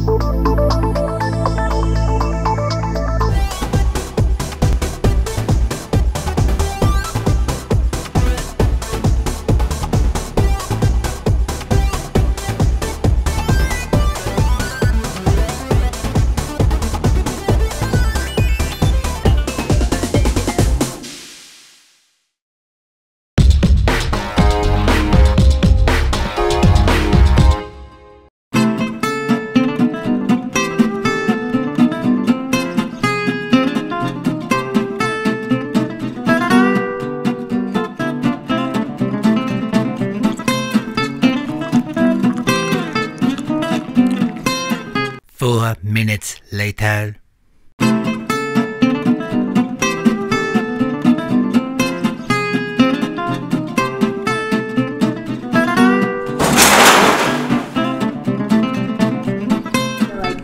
4 minutes later.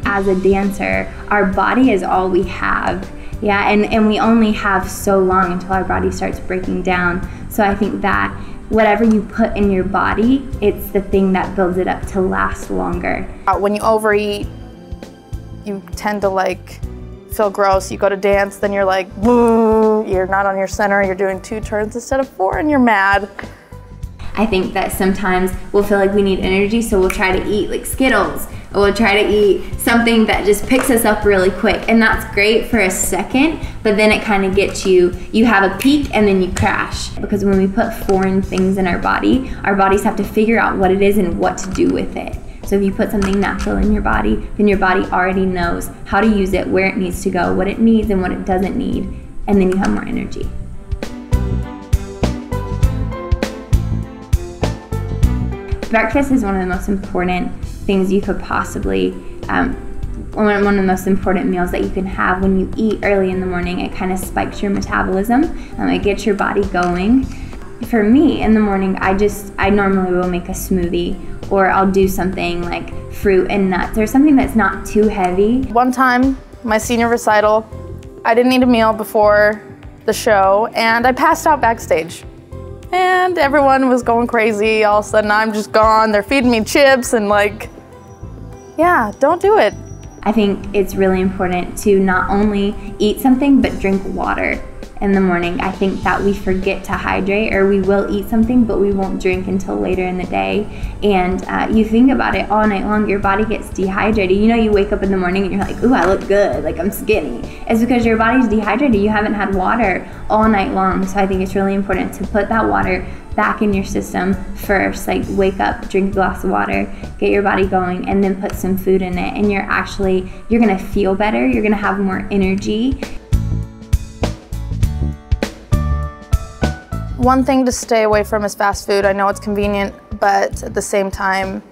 As a dancer, our body is all we have. Yeah, and we only have so long until our body starts breaking down. So I think that whatever you put in your body, it's the thing that builds it up to last longer. When you overeat, you tend to feel gross. You go to dance, then you're like, woo, you're not on your center, you're doing 2 turns instead of 4 and you're mad. I think that sometimes we'll feel like we need energy, so we'll try to eat like Skittles, or we'll try to eat something that just picks us up really quick. And that's great for a second, but then it kind of gets you have a peak and then you crash. Because when we put foreign things in our bodies have to figure out what it is and what to do with it. So if you put something natural in your body, then your body already knows how to use it, where it needs to go, what it needs and what it doesn't need, and then you have more energy. Breakfast is one of the most important things you could possibly, one of the most important meals that you can have. When you eat early in the morning, it kind of spikes your metabolism, it gets your body going. For me, in the morning, I normally will make a smoothie, or I'll do something like fruit and nuts, or something that's not too heavy. One time, my senior recital, I didn't eat a meal before the show, and I passed out backstage. And everyone was going crazy. All of a sudden, I'm just gone. They're feeding me chips and yeah, don't do it. I think it's really important to not only eat something, but drink water in the morning. I think that we forget to hydrate, or we will eat something, but we won't drink until later in the day. And you think about it all night long, your body gets dehydrated. You know, you wake up in the morning and you're like, ooh, I look good, like I'm skinny. It's because your body's dehydrated. You haven't had water all night long. So I think it's really important to put that water back in your system first. Like, wake up, drink a glass of water, get your body going, and then put some food in it. And you're gonna feel better, you're gonna have more energy. One thing to stay away from is fast food. I know it's convenient, but at the same time,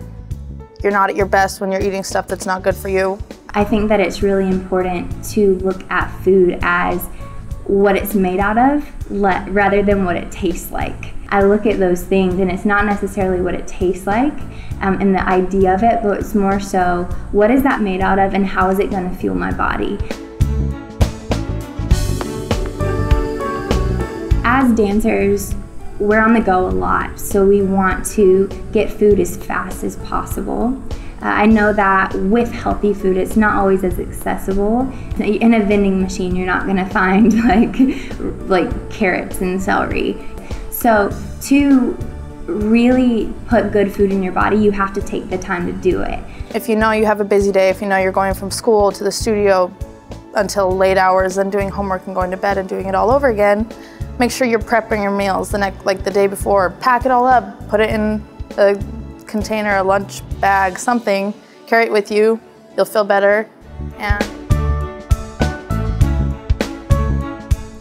you're not at your best when you're eating stuff that's not good for you. I think that it's really important to look at food as what it's made out of, rather than what it tastes like. I look at those things, and it's not necessarily what it tastes like and the idea of it, but it's more so, what is that made out of and how is it gonna fuel my body? As dancers, we're on the go a lot, so we want to get food as fast as possible. I know that with healthy food, it's not always as accessible. In a vending machine, you're not gonna find like carrots and celery. So to really put good food in your body, you have to take the time to do it. If you know you have a busy day, if you know you're going from school to the studio until late hours, then doing homework and going to bed and doing it all over again, make sure you're prepping your meals the day before. Pack it all up, put it in a container, a lunch bag, something. Carry it with you. You'll feel better. And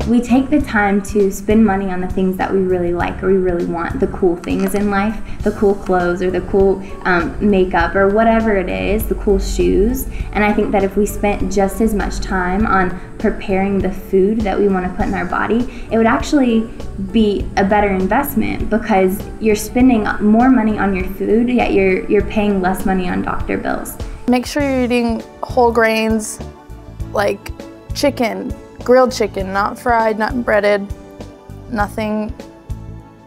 we take the time to spend money on the things that we really like or we really want, the cool things in life, the cool clothes or the cool makeup or whatever it is, the cool shoes. And I think that if we spent just as much time on preparing the food that we want to put in our body, it would actually be a better investment, because you're spending more money on your food, yet you're paying less money on doctor bills. Make sure you're eating whole grains, like chicken, grilled chicken, not fried, not breaded, nothing.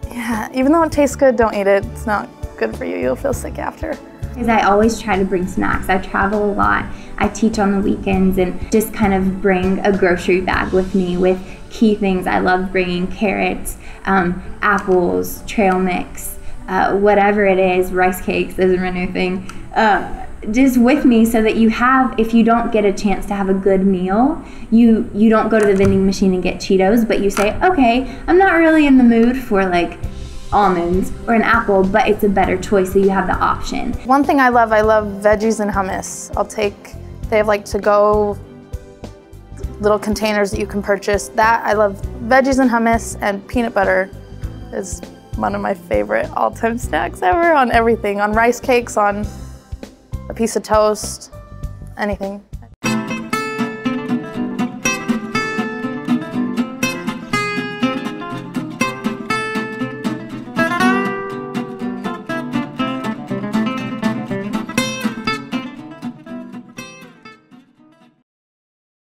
Yeah, even though it tastes good, don't eat it. It's not good for you. You'll feel sick after. Because I always try to bring snacks. I travel a lot. I teach on the weekends and just kind of bring a grocery bag with me with key things. I love bringing carrots, apples, trail mix, whatever it is, rice cakes, those are my new thing, just with me so that you have, if you don't get a chance to have a good meal, you don't go to the vending machine and get Cheetos, but you say, okay, I'm not really in the mood for like almonds or an apple, but it's a better choice, so you have the option. One thing I love veggies and hummus. They have like to-go little containers that you can purchase. That, I love veggies and hummus, and peanut butter is one of my favorite all-time snacks ever on everything, on rice cakes, on a piece of toast, anything.